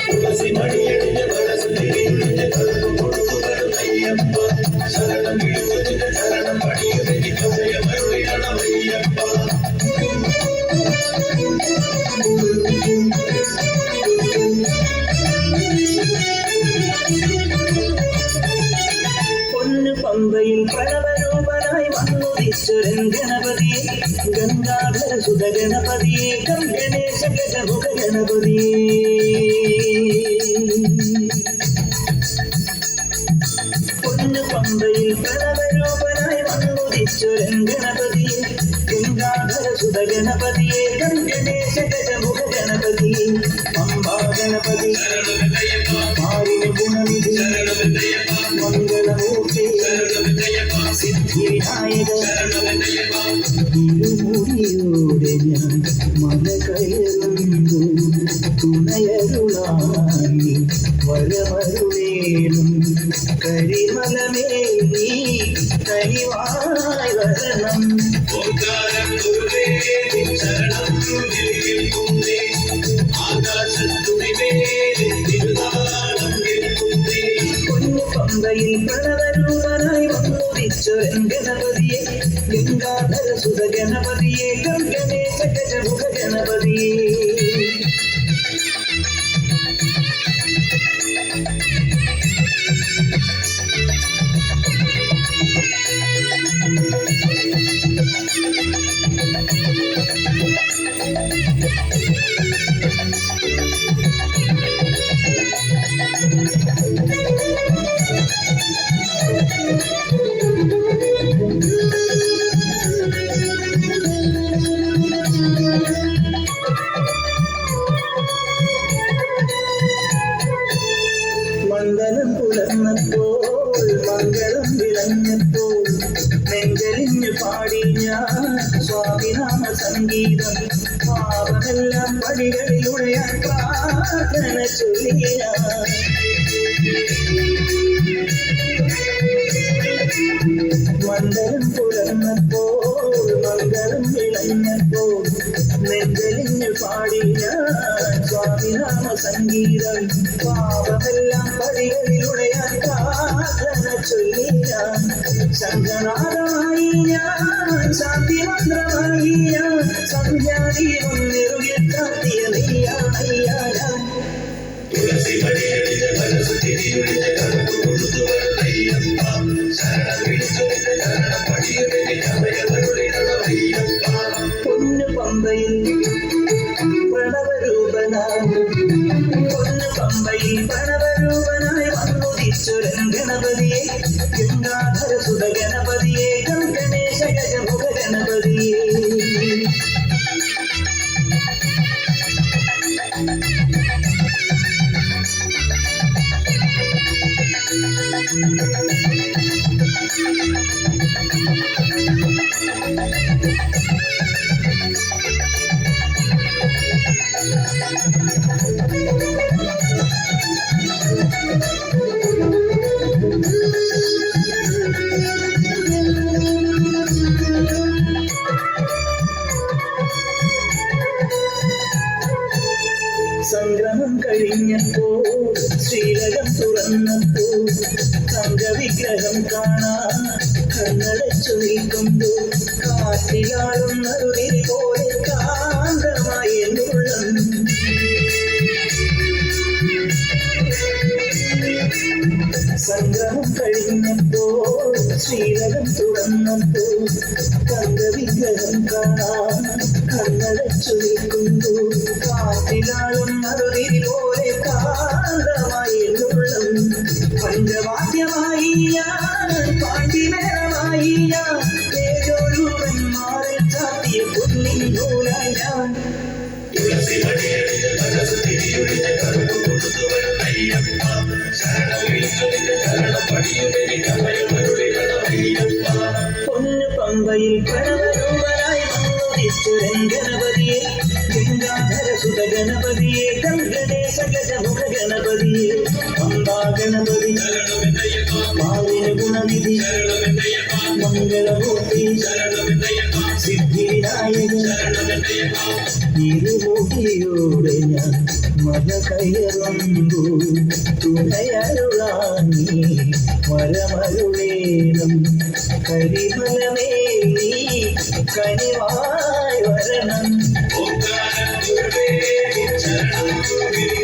തുളസി മണിയടിഞ്ഞ മനസ്സ് തിരിഞ്ഞ കൽപ്പ് കൊടുത്തു വരുന്നയ്യപ്പ ശരണം വിളിച്ചതിന്റെ ശരണം പണിയുമെനിക്ക് അഭയമരുളിടണമയ്യപ്പ പമ്പയിൽ പ്രണവരൂപനായി വന്നുദിച്ചൊരൻ ഗണപതിയെ ഗംഗാധര സുത ഗണപതിയെ ഗണേശ ഗജമുഖ ഗണപതിയെ പൊന്നു പമ്പയിൽ പ്രണവരൂപനായി വന്നുദിച്ചൊരൻ ഗണപതിയെ ഗംഗാധര സുത ഗണപതിയെ ഗണേശ ഗജമുഖ ഗണപതിയെ പമ്പാ ഗണപതി മാറിന് ഗുണനിധി മംഗളമൂർത്തി സിദ്ധിവിനായക ഇരുമുടിയോടെ ഞാൻ മല കയറുന്നു തുണയരുളാനി വരമരുളേനും കരിമലമേ നീ കനിവായി വരണം പമ്പയിൽ പ്രണവരൂപനായി വന്നുദിച്ചൊരൻ ഗണപതിയെ ഗംഗാധര സുത ഗണപതിയെ ഗണേശ ഗജമുഖ ഗണപതിയെ മണ്ഡലം പുലർന്നപ്പോൾ മംഗളം വിളഞ്ഞപ്പോൾ നെഞ്ചലിഞ്ഞു പാടി ഞാൻ സ്വാമിനാമ സംഗീതം പാപമെല്ലാം പടികളിലൂടെ പ്രാർത്ഥന ചൊല്ലിയ മണ്ഡലം പുലർന്നപ്പോൾ മംഗളം വിളഞ്ഞപ്പോൾ നെഞ്ചലിഞ്ഞു പാടി ഞാൻ സ്വാമിനാമ സംഗീതം പാപമെല്ലാം പടികളിലൂടെ പ്രാർത്ഥന ചൊല്ലിയ ശങ്കനാഥായി ഞാൻ ശാന്തിമന്ത്രമായി ഞാൻ സന്ധ്യാദീപം നിറുകിയ നെയ്യാണ് തുളസി മണിയടിഞ്ഞ മനസ്സ് തിരിയൊഴിഞ്ഞ കൽപ്പ് കൊടുത്തു വരുന്നയ്യപ്പ ശരണം വിളിച്ചതിന്റെ ശരണം പണിയുമെനിക്ക് അഭയമരുളിടണമയ്യപ്പ പൊന്നു പമ്പയിൽ പ്രണവരൂപനായി വന്നുദിച്ചൊരൻ ഗണപതിയെ ഗംഗാധര സുത ഗണപതിയെ ഗണേശ ഗജമുഖ ഗണപതിയെ സംഗ്രഹം കഴിഞ്ഞപ്പോൾ ശ്രീലകം തുറന്നപ്പോൾ തങ്കവിഗ്രഹം കാണാൻ കണ്ണടച്ചു നിൽക്കുമ്പോൾ കാറ്റിലാളുന്നൊരു പോലെ കാന്തമായി എന്നുള്ളം സംഗ്രഹം കഴിഞ്ഞപ്പോൾ ശ്രീലകം തുറന്നപ്പോൾ തങ്കവിഗ്രഹം കാണാൻ കണ്ണടച്ചു നിൽക്കുമ്പോൾ കാറ്റിലാളുന്നൊരു പോലെ കാന്തമായി എന്നുള്ളം പഞ്ചവാദ്യമായി ഞാൻ പാണ്ഡിമേളമായി ഞാൻ തേജോരൂപന്മാരിൽ ചാത്തിയ പൊന്നിൻ നൂലായി ഞാൻ തുളസി മണിയടിഞ്ഞ മനസ്സ് തിരിയൊഴിഞ്ഞ കൽപ്പ് കൊടുത്തു വരുന്നയ്യപ്പ ശരണം വിളിച്ചതിന്റെ ശരണം പണിയുമെനിക്ക് അഭയമരുളിടണമയ്യപ്പ പൊന്നു പമ്പയിൽ പ്രണവരൂപനായി വന്നുദിച്ചൊരൻ ഗണപതിയെ ഗംഗാധര സുത ഗണപതിയെ ഗണേശ ഗജമുഖ ഗണപതിയെ പമ്പാ ഗണപതി മാറിന് ഗുണനിധി മംഗളമൂർത്തി സിദ്ധിവിനായക ഇരുമുടിയോടെ ഞാൻ മല കയറുമ്പോ തുണയരുളാനീ മരമരുളേണം കരിമലമേ നീ കനിവായി വരണം ഓംകാര ഗുരുവേ ശരണം ഗുരുവേ